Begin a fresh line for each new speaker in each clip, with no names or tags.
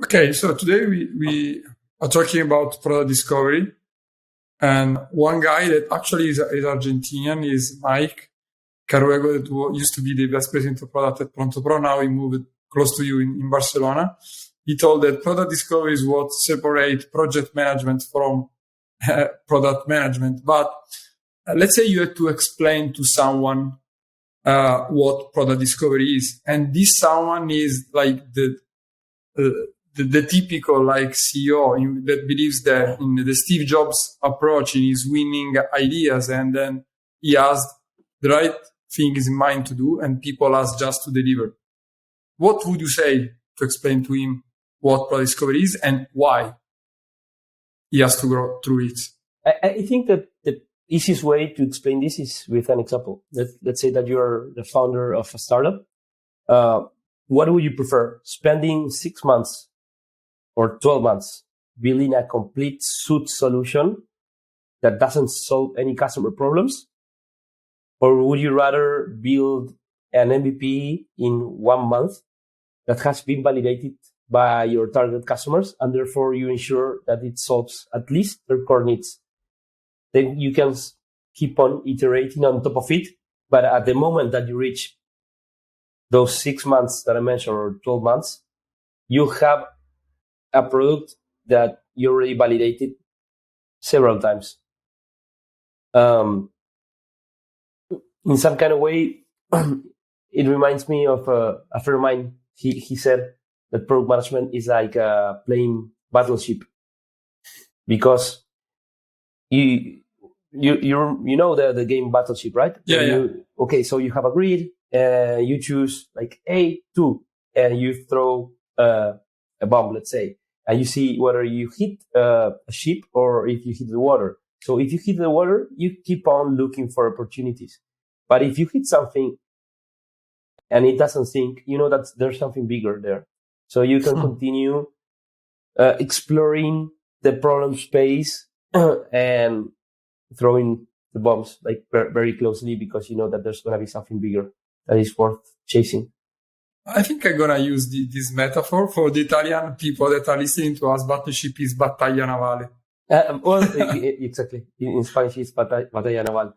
Okay, so today we are talking about product discovery. And one guy that actually is Argentinian is Mike Caruego, that used to be the vice president of product at Pronto Pro. Now he moved close to you in Barcelona. He told that product discovery is what separates project management from product management. But let's say you had to explain to someone what product discovery is. And this someone is like the typical like CEO that believes that in the Steve Jobs approach in his winning ideas, and then he has the right things in mind to do, and people ask just to deliver. What would you say to explain to him what product discovery is and why he has to go through it?
I think that the easiest way to explain this is with an example. Let's say that you're the founder of a startup. What would you prefer? Spending 6 months or 12 months building a complete suite solution that doesn't solve any customer problems? Or would you rather build an MVP in 1 month that has been validated by your target customers, and therefore you ensure that it solves at least their core needs? Then you can keep on iterating on top of it. But at the moment that you reach those 6 months that I mentioned, or 12 months, you have a product that you already validated several times. In some kind of way, it reminds me of a friend of mine. He said that product management is like playing Battleship, because you know the game Battleship, right?
Yeah.
Okay, so you have a grid, you choose like A2, and you throw a bomb, let's say, and you see whether you hit a ship or if you hit the water. So if you hit the water, you keep on looking for opportunities. But if you hit something and it doesn't sink, you know that there's something bigger there. So you can continue exploring the problem space and throwing the bombs like very closely, because you know that there's going to be something bigger that is worth chasing.
I think I'm going to use this metaphor for the Italian people that are listening to us. Battleship is battaglia navale.
Exactly. In Spanish, it's batalla naval.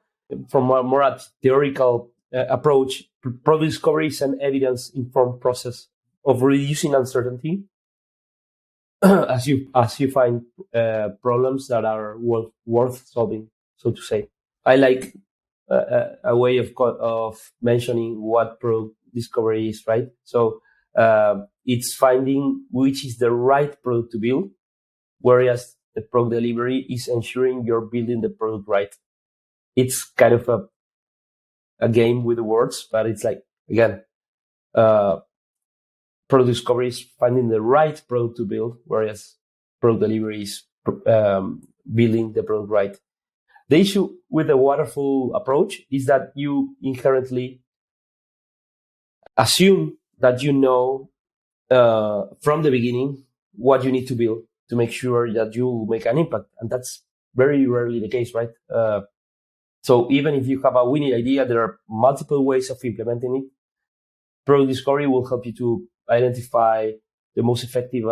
From a more theoretical approach, product discovery is an evidence-informed process of reducing uncertainty as you find problems that are worth solving, so to say. I like a way of mentioning what product discovery is, right? So it's finding which is the right product to build, whereas the product delivery is ensuring you're building the product right. It's kind of a game with the words, but it's like, again, product discovery is finding the right product to build, whereas product delivery is building the product right. The issue with the waterfall approach is that you inherently assume that you know from the beginning what you need to build to make sure that you make an impact. And that's very rarely the case, right? So even if you have a winning idea, there are multiple ways of implementing it. Product discovery will help you to identify the most effective,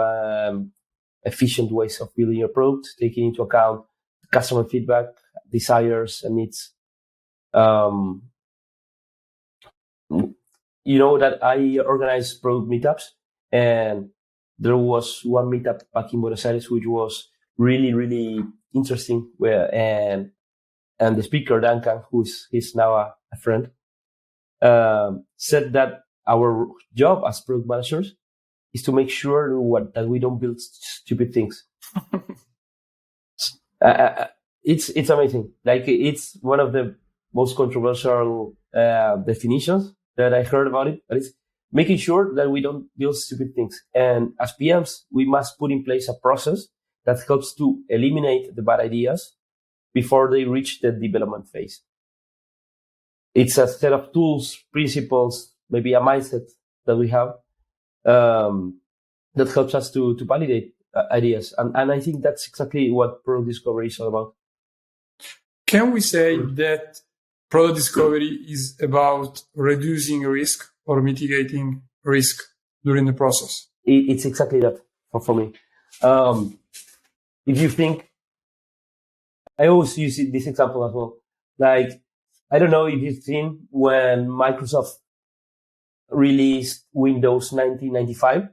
efficient ways of building your product, taking into account customer feedback, desires, and needs. You know that I organize product meetups, and there was one meetup back in Buenos Aires which was really, really interesting. And the speaker, Duncan, he's now a friend, said that our job as product managers is to make sure that we don't build stupid things. It's amazing. Like, it's one of the most controversial definitions that I heard about it, but it's making sure that we don't build stupid things. And as PMs, we must put in place a process that helps to eliminate the bad ideas before they reach the development phase. It's a set of tools, principles, maybe a mindset that we have that helps us to validate ideas. And I think that's exactly what product discovery is all about.
Can we say that product discovery is about reducing risk or mitigating risk during the process?
It's exactly that. for me. If you think, I always use this example as well. Like, I don't know if you've seen when Microsoft released Windows 1995.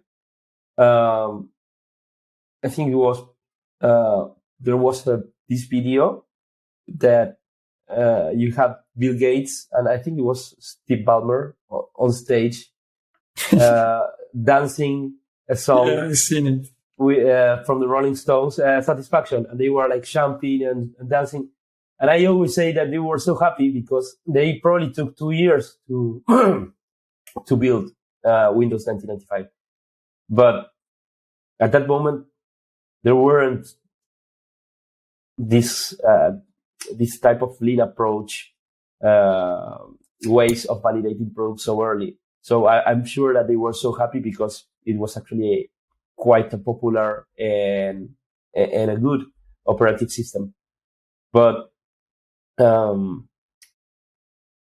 I think it was there was this video that you had Bill Gates and I think it was Steve Ballmer on stage dancing a song.
Yeah, I've seen it.
From the Rolling Stones, Satisfaction, and they were like jumping and dancing. And I always say that they were so happy because they probably took 2 years to to build Windows 1995. But at that moment, there weren't this type of lean approach, ways of validating products so early. So I'm sure that they were so happy because it was actually quite a popular and a good operating system. But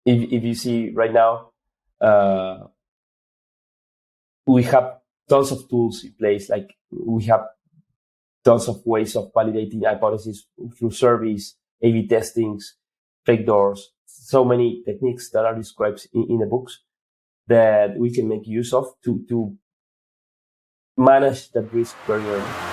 if you see right now, we have tons of tools in place. Like we have tons of ways of validating hypotheses through surveys, A/B testings, fake doors, so many techniques that are described in the books that we can make use of to manage that risk very early.